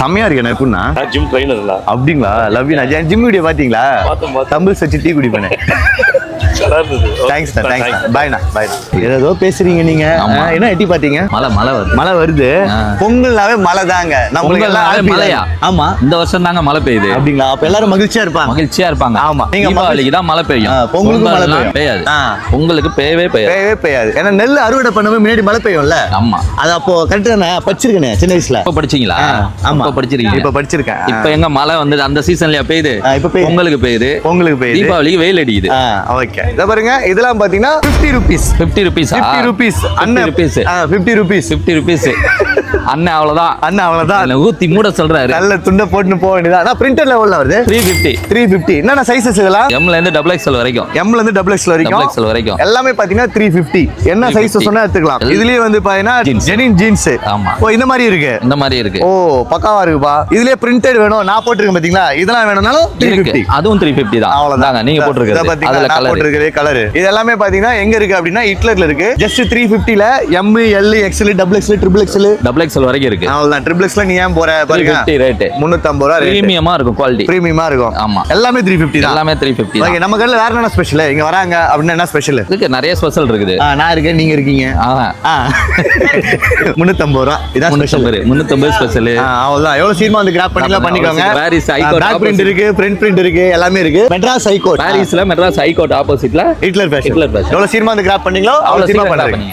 செம்மையா இருக்கு எப்படின்னா ஜிம் ட்ரைனர்ல அப்படிங்களா? Love you. நான் ஜிம் வீடியோ பாத்தீங்களா? தம்பிள்ஸ் வச்சு டீ குடிப்பேன். Thanks thanks. பாய்ண்ணா பாய்ண்ணா. ஏதோ பேசுறீங்க நீங்க. என்ன எட்டி பாத்தீங்க? மழை வருது. பொங்கல்னாவே மழை தாங்க. நம்மளுக்கு எல்லாம் மழையா? ஆமா, இந்த வருஷம் தாங்க மழை பெய்யுது. அப்படிங்களா? அப்ப எல்லாரும் மகிழ்ச்சியா இருப்பாங்க. ஆமா, நீங்க தீபாவளிக்கு தான் மழை பெய்யும். பொங்கலுக்கு மழை பெய்யாது. உங்களுக்கு பெய்யவே பெய்யாது. ஏன்னா நெல் அறுவடை பண்ணவே முன்னாடி மழை பெய்யும்ல. ஆமா, அது அப்போ கரெக்டா படிச்சிருக்கேன் சின்ன வயசுல. இப்ப படிச்சீங்களா? ஆமா, படிச்சிருக்கீங்க. இப்ப படிச்சிருக்கேன். இப்ப எங்க மழை வந்து அந்த சீசன்லயா பெய்யுது? பொங்கலுக்கு பெய்யுது. தீபாவளிக்கு வெயில் அடிக்குது. ஓகே, இத பாருங்க. இதெல்லாம் பாத்தீங்கன்னா 50 rupees. 50 rupees. 50 rupees. அண்ணன் 50 rupees. 50 rupees. அண்ணன் அவ்வளவுதான். ஊத்தி மூட சொல்றாரு. நல்ல துண்ட போட்டு போக வேண்டியதா. நான் பிரிண்டர் லெவல்ல வருது. 350. என்னென்ன சைஸஸ் இதெல்லாம்? M ல இருந்து XXL வரைக்கும். M ல இருந்து XXL வரைக்கும். எல்லாமே பாத்தீங்கன்னா 350. என்ன சைஸ் சொன்னா எடுத்துக்கலாம். இதுலயே வந்து பாத்தீங்கன்னா ஜெனின் ஜீன்ஸ். ஆமா. ஓ, இந்த மாதிரி இருக்கு. ஓ, பக்காவா இருக்குப்பா. இதுலயே பிரிண்டட் வேணும். நான் போட்டுருக்கேன் பாத்தீங்களா? இதெல்லாம் வேணும்னாலும் 350. அதுவும் 350 தான். அவ்வளவுதான். நீங்க போட்டுருக்கிறது. அதுல கலர். இது எல்லாமே பாத்தீங்கன்னா எங்க இருக்கு அப்படின்னா ஹிட்லர்ல இருக்கு. ஜஸ்ட் 350ல M, L, XL, XXL, XXL வரைக்கும் இருக்கு. அவ்வளவுதான். XXL நீ ஏன் போற பாருங்க. 350 ரேட். 350 ரூபாய். பிரீமியமா இருக்கும். குவாலிட்டி பிரீமியமா இருக்கும். ஆமா, எல்லாமே 350 தான். எல்லாமே 350 தான். ஓகே, நம்ம கடையில வேற என்ன ஸ்பெஷல்? இங்க வராங்க அப்படினா என்ன ஸ்பெஷல்? இருக்கு, நிறைய ஸ்பெஷல் இருக்குது. நான் இருக்கேன், நீங்க இருக்கீங்க. 350 ரூபாய். இதான் ஸ்பெஷல். 350 ஸ்பெஷல். அவ்வளவுதான். எவ்வளவு சீக்கிரமா வந்து கிராப் பண்ணிக்கோங்க. பாரிஸ் ஹைகோர்ட் பேக் பிரிண்ட் இருக்கு, ஃப்ரண்ட் பிரிண்ட் இருக்கு, எல்லாமே இருக்கு. மெட்ராஸ் ஹைகோர்ட். பாரிஸ்ல மெட்ராஸ் ஹைகோர்ட் ஆப்போசிட்ல ஹிட்லர் ஃபேஷன். எவ்வளவு சீக்கிரமா வந்து கிராப் பண்ணீங்களோ அவ்வளவு சீக்கிரமா பண்ணுங்க.